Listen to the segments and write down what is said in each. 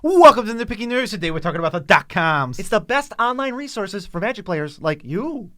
Welcome to Nitpicking Nerds. Today we're talking about the .coms. It's the best online resources for Magic players like you.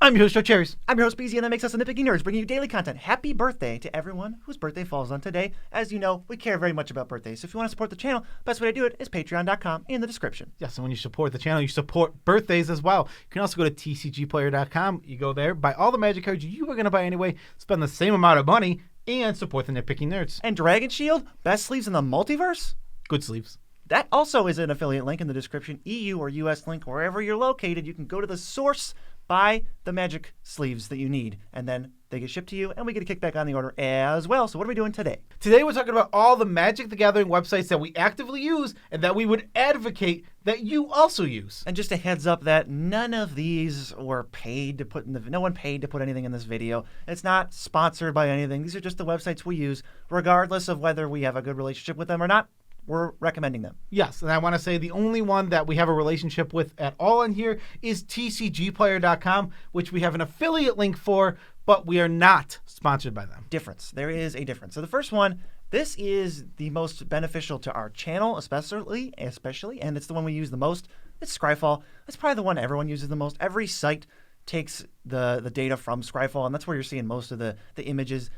I'm your host, Joe Cherries. I'm your host, BZ, and that makes us the Nitpicking Nerds, bringing you daily content. Happy birthday to everyone whose birthday falls on today. As you know, we care very much about birthdays, so if you want to support the channel, best way to do it is patreon.com in the description. Yes, and when you support the channel, you support birthdays as well. You can also go to tcgplayer.com. You go there, buy all the Magic cards you were going to buy anyway, spend the same amount of money, and support the Nitpicking Nerds. And Dragon Shield, best sleeves in the multiverse? Good sleeves. That also is an affiliate link in the description. EU or US link, wherever you're located, you can go to the source, buy the Magic sleeves that you need, and then they get shipped to you, and we get a kickback on the order as well. So what are we doing today? Today we're talking about all the Magic the Gathering websites that we actively use and that we would advocate that you also use. And just a heads up that none of these were paid to put in the no one paid to put anything in this video. It's not sponsored by anything. These are just the websites we use, regardless of whether we have a good relationship with them or not. We're recommending them. Yes, and I want to say the only one that we have a relationship with at all on here is tcgplayer.com, which we have an affiliate link for, but we are not sponsored by them. Difference. There is a difference. So the first one, this is the most beneficial to our channel, especially, and it's the one we use the most. It's Scribefall. That's probably the one everyone uses the most. Every site takes the data from Scribefall, and that's where you're seeing most of the images.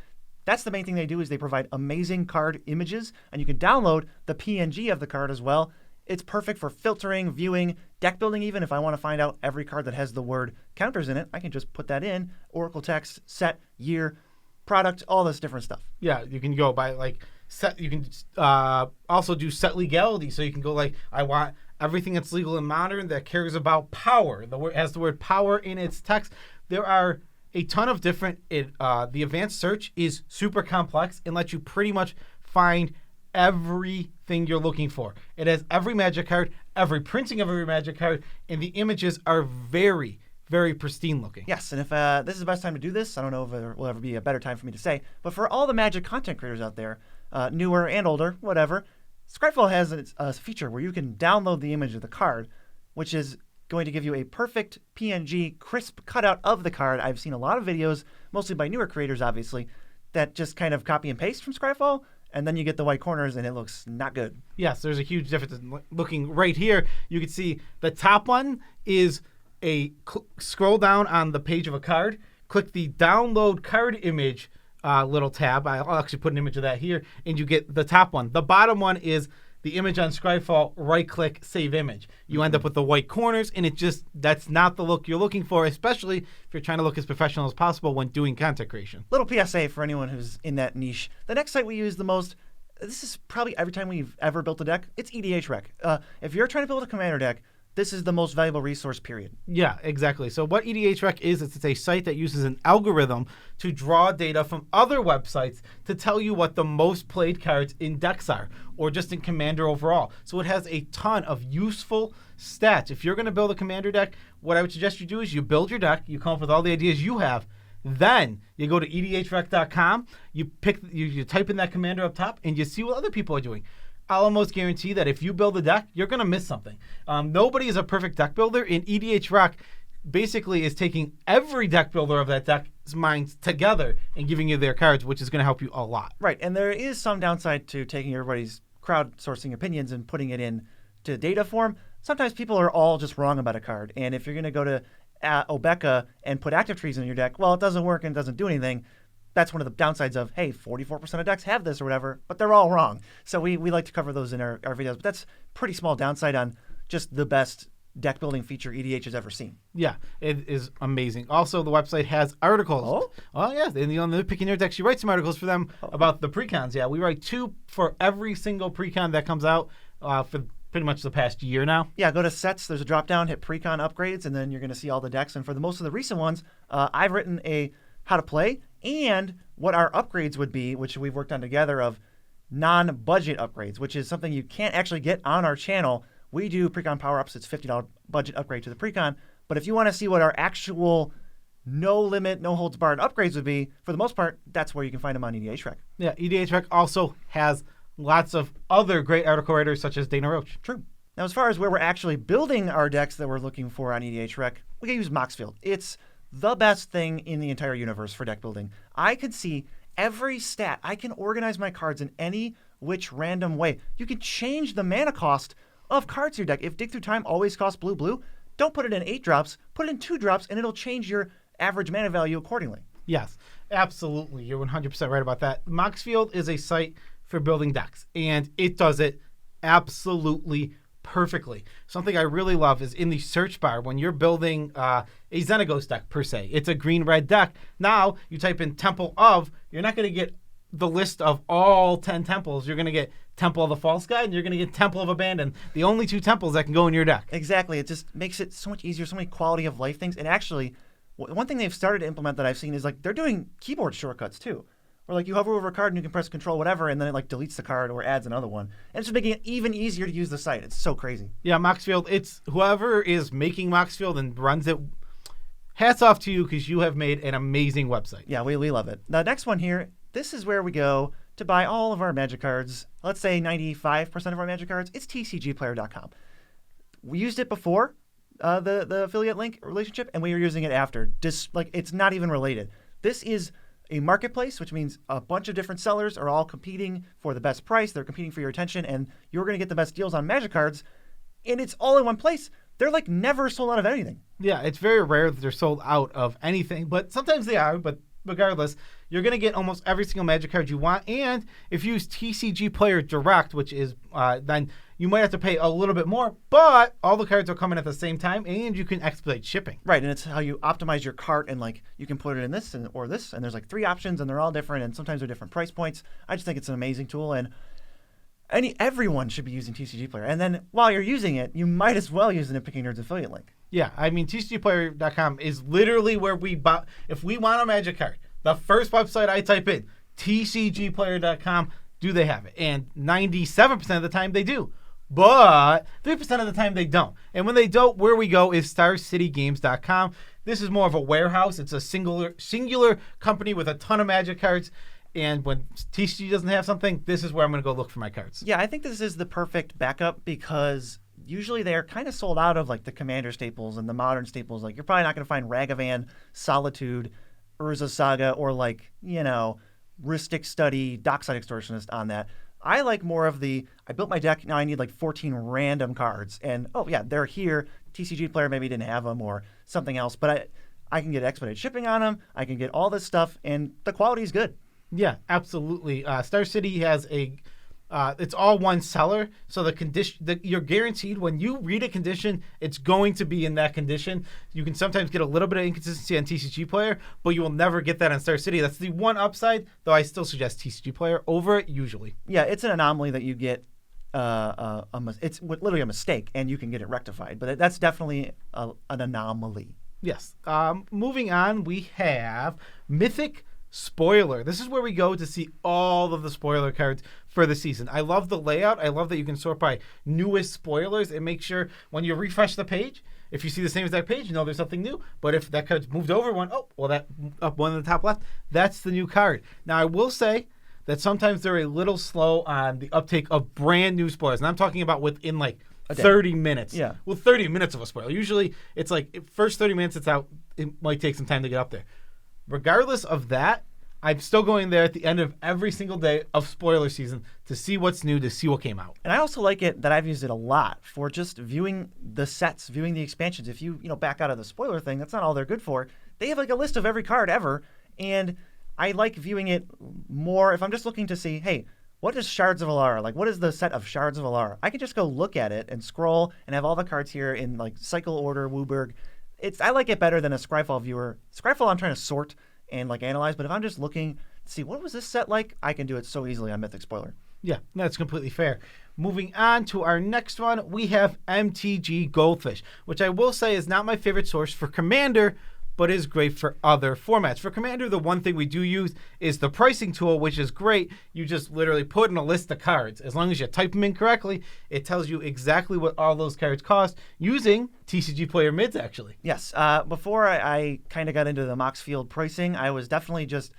That's the main thing they do is they provide amazing card images, and you can download the PNG of the card as well. It's perfect for filtering, viewing, deck building even. If I want to find out every card that has the word counters in it, I can just put that in. Oracle text, set, year, product, all this different stuff. Yeah, you can go by like set. You can also do set legality, so you can go like, I want everything that's legal and modern that cares about power. The word has the word power in its text. There are a ton of different, the advanced search is super complex and lets you pretty much find everything you're looking for. It has every Magic card, every printing of every Magic card, and the images are very, very pristine looking. Yes, and if this is the best time to do this, I don't know if there will ever be a better time for me to say, but for all the Magic content creators out there, newer and older, whatever, Scribefall has a feature where you can download the image of the card, which is going to give you a perfect PNG crisp cutout of the card. I've seen a lot of videos, mostly by newer creators, obviously, that just kind of copy and paste from Scribefall, and then you get the white corners, and it looks not good. Yes, there's a huge difference. Looking right here, you can see the top one is a scroll down on the page of a card, click the download card image little tab. I'll actually put an image of that here, and you get the top one. The bottom one is the image on Scribefall, right-click, save image. You end up with the white corners, and that's not the look you're looking for, especially if you're trying to look as professional as possible when doing content creation. Little PSA for anyone who's in that niche. The next site we use the most, this is probably every time we've ever built a deck, it's EHREC. If you're trying to build a commander deck, this is the most valuable resource, period. Yeah, exactly. So what EHREC is, it's a site that uses an algorithm to draw data from other websites to tell you what the most played cards in decks are, or just in Commander overall. So it has a ton of useful stats. If you're going to build a Commander deck, what I would suggest you do is you build your deck, you come up with all the ideas you have, then you go to edhrec.com, you type in that Commander up top, and you see what other people are doing. I'll almost guarantee that if you build a deck, you're going to miss something. Nobody is a perfect deck builder, and EHREC basically is taking every deck builder of that deck's minds together and giving you their cards, which is going to help you a lot. Right, and there is some downside to taking everybody's crowdsourcing opinions and putting it in to data form. Sometimes people are all just wrong about a card, and if you're going to go to Obeka and put active trees in your deck, well, it doesn't work and it doesn't do anything. That's one of the downsides of, hey, 44% of decks have this or whatever, but they're all wrong. So we like to cover those in our videos, but that's pretty small downside on just the best deck building feature EDH has ever seen. Yeah, it is amazing. Also, the website has articles. Oh yeah, on the Nitpicking Nerds actually write some articles for them about the PreCons. Yeah, we write 2 for every single PreCon that comes out for pretty much the past year now. Yeah, go to sets, there's a drop down, hit PreCon Upgrades, and then you're going to see all the decks. And for the most of the recent ones, I've written a how to play and what our upgrades would be, which we've worked on together, of non-budget upgrades, which is something you can't actually get on our channel. We do PreCon power-ups. It's $50 budget upgrade to the PreCon. But if you want to see what our actual no limit, no holds barred upgrades would be, for the most part, that's where you can find them on EHREC. Yeah, EHREC also has lots of other great article writers such as Dana Roach. True. Now, as far as where we're actually building our decks that we're looking for on EHREC, we can use Moxfield. It's the best thing in the entire universe for deck building. I can see every stat. I can organize my cards in any which random way. You can change the mana cost of cards in your deck. If Dig Through Time always costs blue, don't put it in 8 drops, put it in 2 drops, and it'll change your average mana value accordingly. Yes, absolutely. You're 100% right about that. Moxfield is a site for building decks, and it does it absolutely perfectly. Something I really love is in the search bar when you're building a Xenagos deck, per se. It's a green-red deck. Now, you type in Temple of, you're not going to get the list of all 10 temples. You're going to get Temple of the False God, and you're going to get Temple of Abandon, the only 2 temples that can go in your deck. Exactly. It just makes it so much easier, so many quality of life things. And actually, one thing they've started to implement that I've seen is like they're doing keyboard shortcuts too. Where like you hover over a card and you can press Control whatever, and then it like deletes the card or adds another one. And it's just making it even easier to use the site. It's so crazy. Yeah, Moxfield, it's whoever is making Moxfield and runs it, hats off to you because you have made an amazing website. Yeah, we love it. The next one here, this is where we go to buy all of our Magic cards. Let's say 95% of our Magic cards. It's TCGplayer.com. We used it before the affiliate link relationship, and we were using it after. Just like it's not even related. This is a marketplace, which means a bunch of different sellers are all competing for the best price. They're competing for your attention, and you're going to get the best deals on Magic cards. And it's all in one place. They're like never sold out of anything. Yeah, it's very rare that they're sold out of anything, but sometimes they are. But regardless, you're going to get almost every single Magic card you want. And if you use TCG Player Direct, which is then you might have to pay a little bit more, but all the cards are coming at the same time, and you can expedite shipping. Right, and it's how you optimize your cart, and like you can put it in this or this, and there's like 3 options, and they're all different, and sometimes they're different price points. I just think it's an amazing tool, and everyone should be using TCG Player. And then while you're using it, you might as well use the Nitpicking Nerds affiliate link. Yeah, I mean, TCGplayer.com is literally where we buy. If we want a Magic card, the first website I type in, TCGplayer.com, do they have it? And 97% of the time they do. But 3% of the time they don't. And when they don't, where we go is StarCityGames.com. This is more of a warehouse. It's a singular company with a ton of Magic cards. And when TCG doesn't have something, this is where I'm going to go look for my cards. Yeah, I think this is the perfect backup because usually they're kind of sold out of like the Commander staples and the modern staples. Like you're probably not going to find Ragavan, Solitude, Urza Saga, or like, Rhystic Study, Dockside Extortionist on that. I like more of I built my deck, now I need like 14 random cards. And, oh yeah, they're here. TCG Player maybe didn't have them or something else. But I can get expedited shipping on them. I can get all this stuff, and the quality is good. Yeah, absolutely. Star City has it's all one seller, so the condition you're guaranteed when you read a condition, it's going to be in that condition. You can sometimes get a little bit of inconsistency on TCG Player, but you will never get that on Star City. That's the one upside, though I still suggest TCG Player over it usually. Yeah, it's an anomaly that you get. It's literally a mistake, and you can get it rectified. But that's definitely an anomaly. Yes. Moving on, we have Mythic Spoiler. This is where we go to see all of the spoiler cards for the season. I love the layout. I love that you can sort by newest spoilers and make sure when you refresh the page, if you see the same exact page, you know there's something new. But if that card's moved over that up one in the top left, that's the new card. Now, I will say that sometimes they're a little slow on the uptake of brand new spoilers. And I'm talking about within like 30 minutes. Yeah. Well, 30 minutes of a spoiler. Usually it's like first 30 minutes it's out. It might take some time to get up there. Regardless of that, I'm still going there at the end of every single day of spoiler season to see what's new, to see what came out. And I also like it that I've used it a lot for just viewing the sets, viewing the expansions. If you back out of the spoiler thing, that's not all they're good for. They have like a list of every card ever, and I like viewing it more if I'm just looking to see, hey, what is Shards of Alara? Like, what is the set of Shards of Alara? I can just go look at it and scroll and have all the cards here in like cycle order, Wooburg. I like it better than a Scribefall viewer. Scribefall I'm trying to sort and like analyze, but if I'm just looking to see what was this set like, I can do it so easily on Mythic Spoiler. Yeah, that's completely fair. Moving on to our next one, we have MTG Goldfish, which I will say is not my favorite source for Commander, but is great for other formats. For Commander, the one thing we do use is the pricing tool, which is great. You just literally put in a list of cards. As long as you type them in correctly, it tells you exactly what all those cards cost using TCG Player mids, actually. Yes. Before I kind of got into the moxfield pricing, I was definitely just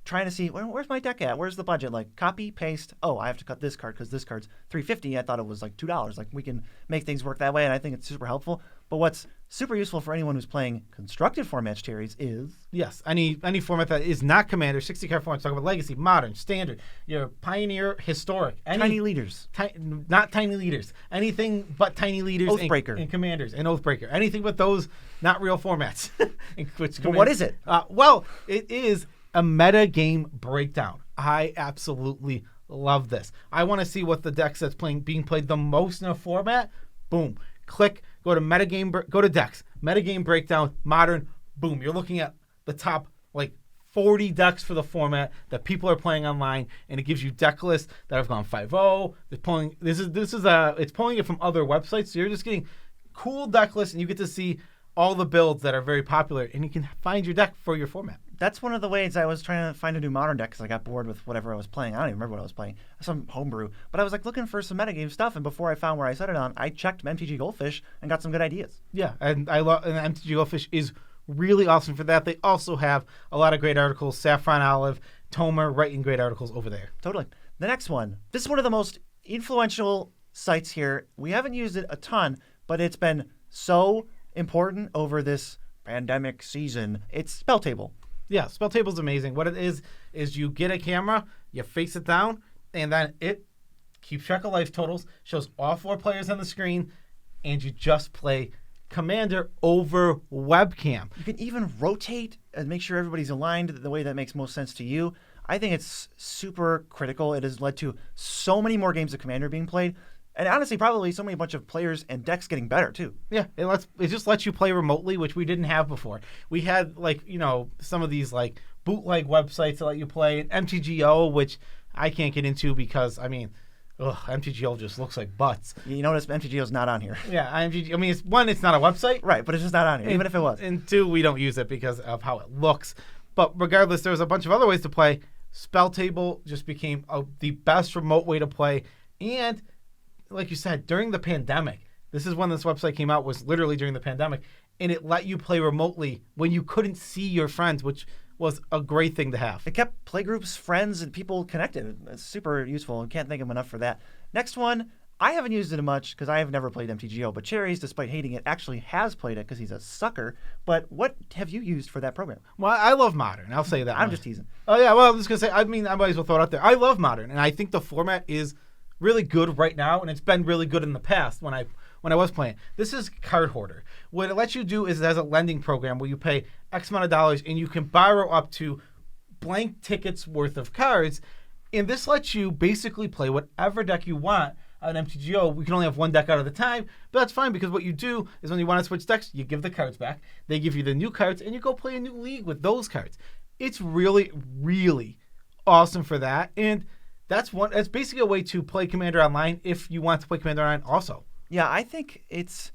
trying to see, where's my deck at? Where's the budget? Like, copy, paste. Oh, I have to cut this card because this card's $3.50. I thought it was like $2. Like, we can make things work that way, and I think it's super helpful. But what's super useful for anyone who's playing constructed formats, Cherries, is... Yes, any format that is not Commander, 60-card formats, talk about Legacy, Modern, Standard, your Pioneer, Historic. Tiny leaders. Not Tiny Leaders. Anything but Tiny Leaders Oathbreaker. and Commanders and Oathbreaker. Anything but those not real formats. But what is it? Well, it is a meta game breakdown. I absolutely love this. I want to see what the decks that's being played the most in a format. Boom. Click, go to metagame, go to decks, metagame breakdown, modern, boom. You're looking at the top like 40 decks for the format that people are playing online, and it gives you deck lists that have gone 5-0. It's pulling it's pulling it from other websites, so you're just getting cool deck lists, and you get to see all the builds that are very popular, and you can find your deck for your format. That's one of the ways I was trying to find a new Modern deck because I got bored with whatever I was playing. I don't even remember what I was playing. Some homebrew. But I was like looking for some metagame stuff, and before I found where I set it on, I checked MTG Goldfish and got some good ideas. Yeah, and MTG Goldfish is really awesome for that. They also have a lot of great articles. Saffron Olive, Tomer writing great articles over there. Totally. The next one. This is one of the most influential sites here. We haven't used it a ton, but it's been so important over this pandemic season. It's Spelltable. Yeah, Spelltable's amazing. What it is you get a camera, you face it down, and then it keeps track of life totals, shows all 4 players on the screen, and you just play Commander over webcam. You can even rotate and make sure everybody's aligned the way that makes most sense to you. I think it's super critical. It has led to so many more games of Commander being played. And honestly, probably so many bunch of players and decks getting better too. Yeah, it just lets you play remotely, which we didn't have before. We had some of these like bootleg websites that let you play, and MTGO, which I can't get into because MTGO just looks like butts. You notice MTGO's not on here. Yeah, MTGO. I mean, it's not a website, right? But it's just not on here, even if it was. And 2, we don't use it because of how it looks. But regardless, there's a bunch of other ways to play. Spelltable just became the best remote way to play, and like you said, during the pandemic, this is when this website came out, was literally during the pandemic, and it let you play remotely when you couldn't see your friends, which was a great thing to have. It kept playgroups, friends, and people connected. It's super useful, and can't thank them enough for that. Next one, I haven't used it much because I have never played MTGO, but Cherries, despite hating it, actually has played it because he's a sucker. But what have you used for that program? Well, I love Modern. I'll say that. I'm just teasing. Oh, yeah, well, I'm just going to say, I might as well throw it out there. I love Modern, and I think the format is really good right now, and it's been really good in the past when I was playing. This is Card Hoarder. What it lets you do is it has a lending program where you pay X amount of dollars and you can borrow up to blank tickets worth of cards, and this lets you basically play whatever deck you want. On MTGO, we can only have one deck out at a time, but that's fine because what you do is when you want to switch decks, you give the cards back, they give you the new cards, and you go play a new league with those cards. It's really, really awesome for that, and that's basically a way to play Commander online if you want to play Commander online also. Yeah, I think it's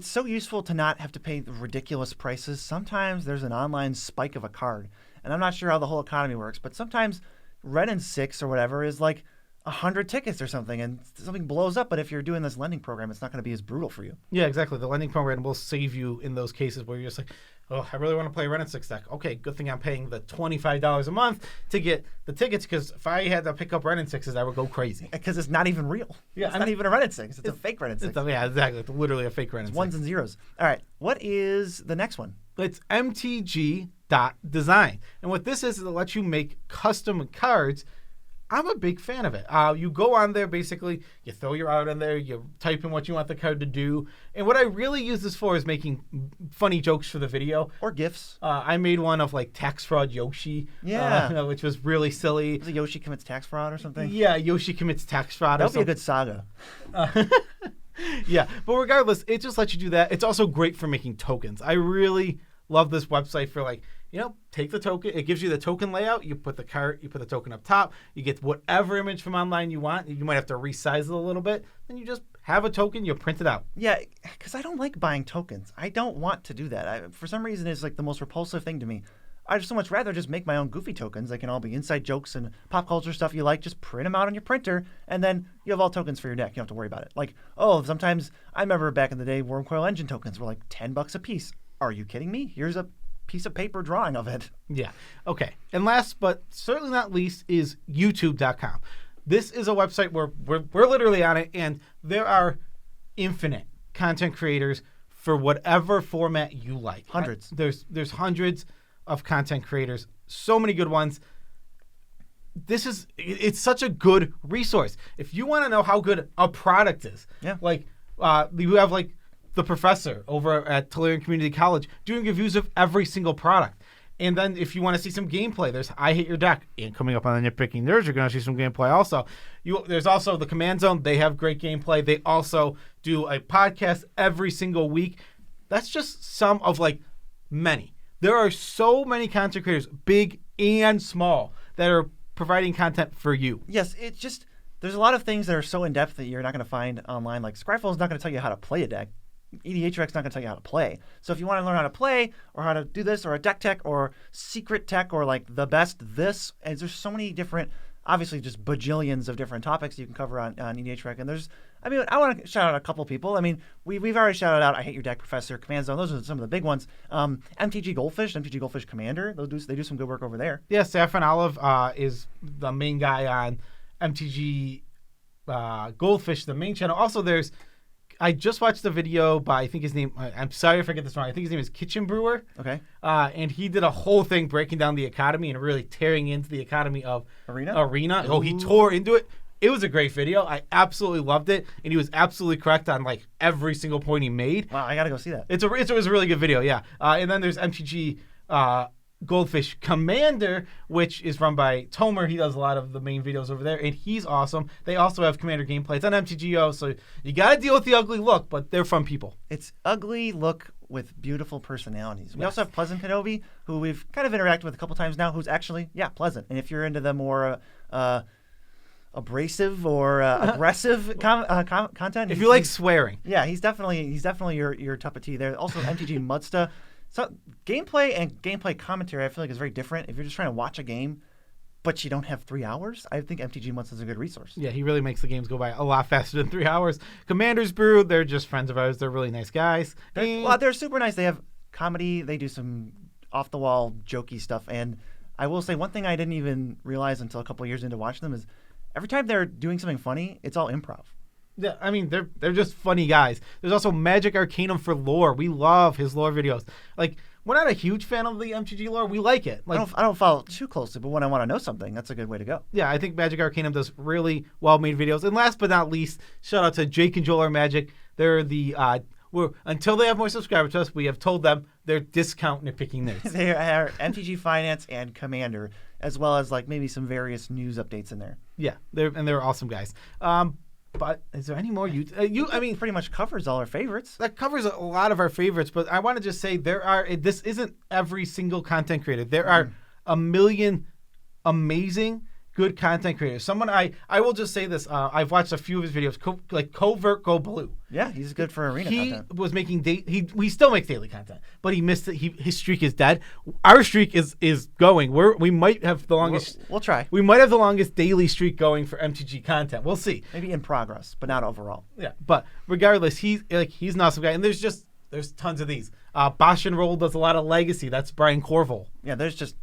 so useful to not have to pay the ridiculous prices. Sometimes there's an online spike of a card, and I'm not sure how the whole economy works, but sometimes Red and 6 or whatever is like 100 tickets or something, and something blows up. But if you're doing this lending program, it's not going to be as brutal for you. Yeah, exactly. The lending program will save you in those cases where you're just like, oh, I really want to play a Red and 6 deck. Okay, good thing I'm paying the $25 a month to get the tickets, because if I had to pick up Red and 6s, I would go crazy. Because it's not even real. Yeah, it's not even a Red and 6. It's a fake Red and 6. Yeah, exactly. It's literally a fake Red and 6. Ones and zeros. All right, what is the next one? It's MTG.design. And what this is it lets you make custom cards. I'm a big fan of it. You go on there, basically, you throw your art in there, you type in what you want the card to do. And what I really use this for is making funny jokes for the video. Or GIFs. I made one of, like, tax fraud Yoshi. Yeah. Which was really silly. Was it Yoshi commits tax fraud or something? Yeah, Yoshi commits tax fraud. That would be a good saga. Yeah, but regardless, it just lets you do that. It's also great for making tokens. I really love this website for, like, take the token. It gives you the token layout. You put the card, you put the token up top. You get whatever image from online you want. You might have to resize it a little bit. Then you just have a token. You print it out. Yeah, because I don't like buying tokens. I don't want to do that. For some reason, it's like the most repulsive thing to me. I'd so much rather just make my own goofy tokens. They can all be inside jokes and pop culture stuff you like. Just print them out on your printer, and then you have all tokens for your deck. You don't have to worry about it. Like, sometimes I remember back in the day, Wormcoil Engine tokens were like $10 a piece. Are you kidding me? Here's a piece of paper drawing of it. Yeah. Okay. And last but certainly not least is YouTube.com. This is a website where we're literally on it, and there are infinite content creators for whatever format you like. Hundreds. There's hundreds of content creators, so many good ones. It's such a good resource. If you want to know how good a product is, like you have like the professor over at Tulare Community College doing reviews of every single product. And then if you want to see some gameplay, there's I Hate Your Deck. And coming up on the Nitpicking Nerds, you're going to see some gameplay also. There's also the Command Zone. They have great gameplay. They also do a podcast every single week. That's just some of like many. There are so many content creators, big and small, that are providing content for you. Yes, it's just there's a lot of things that are so in-depth that you're not going to find online. Like Scribefall is not going to tell you how to play a deck. EHREC is not going to tell you how to play. So if you want to learn how to play or how to do this or a deck tech or secret tech or like the best this, and there's so many different, obviously just bajillions of different topics you can cover on EHREC. And I want to shout out a couple people. I mean, we've already shouted out I Hate Your Deck, Professor, Command Zone. Those are some of the big ones. MTG Goldfish Commander. They do some good work over there. Yeah, Saffron Olive is the main guy on MTG Goldfish, the main channel. Also, I just watched the video by, I think his name, I'm sorry if I get this wrong, I think his name is Kitchen Brewer. Okay. And he did a whole thing breaking down the Academy and really tearing into the Academy of Arena. Oh, he tore into it. It was a great video. I absolutely loved it. And he was absolutely correct on like every single point he made. Wow, I got to go see that. It was a really good video, yeah. And then there's MTG Goldfish Commander, which is run by Tomer. He does a lot of the main videos over there, and he's awesome. They also have Commander gameplay. It's on MTGO, so you got to deal with the ugly look, but they're fun people. It's ugly look with beautiful personalities. We also have Pleasant Kenobi, who we've kind of interacted with a couple times now, who's actually, pleasant. And if you're into the more abrasive or aggressive content, if you like swearing, he's definitely your cup of tea there. Also, MTG Mudsta. So gameplay and gameplay commentary, I feel like is very different. If you're just trying to watch a game, but you don't have 3 hours, I think MTG Mudsta is a good resource. Yeah, he really makes the games go by a lot faster than 3 hours. Commander's Brew, they're just friends of ours. They're really nice guys. They're super nice. They have comedy. They do some off-the-wall jokey stuff. And I will say one thing I didn't even realize until a couple of years into watching them is every time they're doing something funny, it's all improv. Yeah, I mean, they're just funny guys. There's also Magic Arcanum for lore. We love his lore videos. Like, we're not a huge fan of the MTG lore. We like it. Like, I don't follow too closely, but when I want to know something, that's a good way to go. Yeah, I think Magic Arcanum does really well-made videos. And last but not least, shout out to Jake and Joel Are Magic. They're the until they have more subscribers to us, we have told them they're discount Nitpicking Nerds. They are MTG Finance and Commander, as well as like maybe some various news updates in there. Yeah, they're awesome guys. But is there any more? I mean, pretty much covers all our favorites. That covers a lot of our favorites. But I want to just say this isn't every single content creator. There are a million amazing good content creators. I will just say this. I've watched a few of his videos, like Covert Go Blue. Yeah, he's good for arena content. He was making he still makes daily content, but he missed it. His streak is dead. Our streak is going. We might have the longest. We'll try. We might have the longest daily streak going for MTG content. We'll see. Maybe in progress, but not overall. Yeah, but regardless, he's an awesome guy, and there's tons of these. Bosch and Roll does a lot of legacy. That's Brian Corville. Yeah, there's just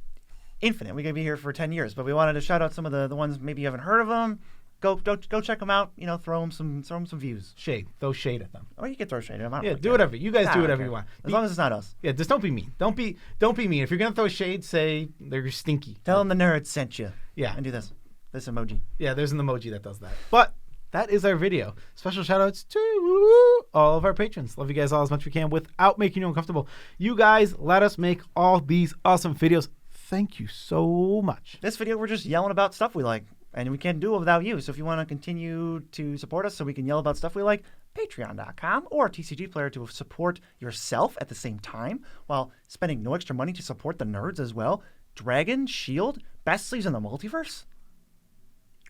infinite. We could be here for 10 years, but we wanted to shout out some of the ones maybe you haven't heard of them. Go check them out. Throw them some views. Throw shade at them. Or you can throw shade at them. Yeah, do whatever. You guys do whatever you want. As long as it's not us. Yeah, just don't be mean. Don't be mean. If you're gonna throw shade, say they're stinky. Tell them the nerds sent you. Yeah, and do this emoji. Yeah, there's an emoji that does that. But that is our video. Special shout outs to all of our patrons. Love you guys all as much as we can without making you uncomfortable. You guys let us make all these awesome videos. Thank you so much. This video, we're just yelling about stuff we like, and we can't do it without you. So if you want to continue to support us so we can yell about stuff we like, patreon.com or TCG Player to support yourself at the same time while spending no extra money to support the nerds as well. Dragon, Shield, best sleeves in the multiverse.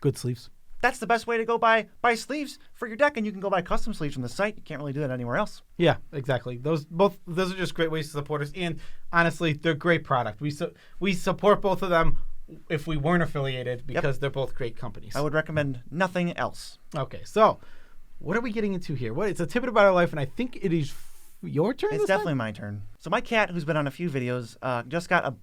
Good sleeves. That's the best way to go buy sleeves for your deck, and you can go buy custom sleeves from the site. You can't really do that anywhere else. Yeah, exactly. Those are just great ways to support us, and honestly, they're great product. We support both of them if we weren't affiliated because they're both great companies. I would recommend nothing else. Okay, so what are we getting into here? It's a tidbit about our life, and I think it is your turn. It's definitely my turn. So my cat, who's been on a few videos, just got a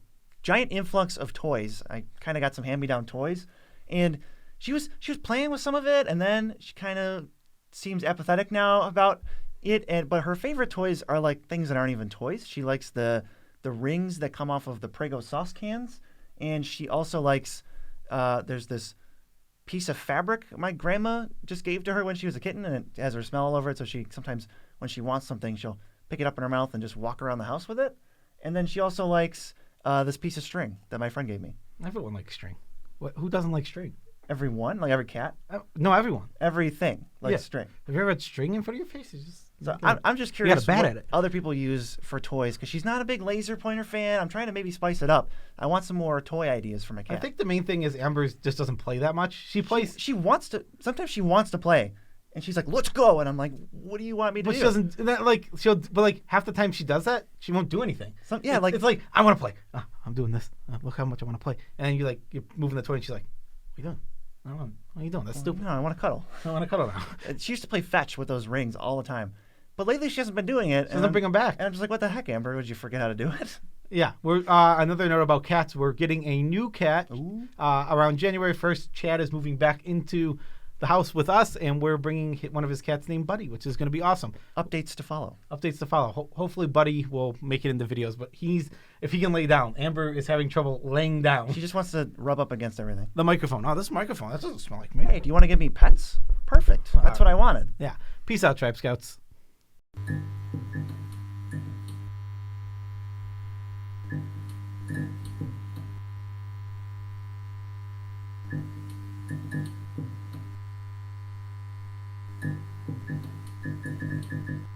giant influx of toys. I kind of got some hand-me-down toys, and She was playing with some of it, and then she kind of seems apathetic now about But her favorite toys are like things that aren't even toys. She likes the rings that come off of the Prego sauce cans, and she also likes there's this piece of fabric my grandma just gave to her when she was a kitten, and it has her smell all over it. So she sometimes when she wants something, she'll pick it up in her mouth and just walk around the house with it. And then she also likes this piece of string that my friend gave me. Everyone likes string. Who doesn't like string? Everyone, like every cat. No, everyone. Everything likes string. Have you ever had string in front of your face? So I'm just curious bad what at it. other people use for toys, because she's not a big laser pointer fan. I'm trying to maybe spice it up. I want some more toy ideas for my cat. I think the main thing is Amber just doesn't play that much. She plays. She wants to. Sometimes she wants to play, and she's like, "Let's go!" And I'm like, "What do you want me to do?" But she doesn't. But like half the time she does that, she won't do anything. It's like I want to play. I'm doing this. Look how much I want to play. And then you're moving the toy, and she's like, "What are you doing? I don't know. What are you doing? That's stupid. No, I want to cuddle. I want to cuddle now." She used to play fetch with those rings all the time. But lately she hasn't been doing it. She doesn't bring them back. And I'm just like, what the heck, Amber? Would you forget how to do it? Yeah. We're another note about cats. We're getting a new cat. Around January 1st, Chad is moving back into the house with us, and we're bringing one of his cats named Buddy, which is going to be awesome. Updates to follow. Hopefully Buddy will make it into videos, but if he can lay down. Amber is having trouble laying down. She just wants to rub up against everything. The microphone. Oh, this microphone. That doesn't smell like me. Hey, do you want to give me pets? Perfect. That's what I wanted. Yeah. Peace out, Tribe Scouts.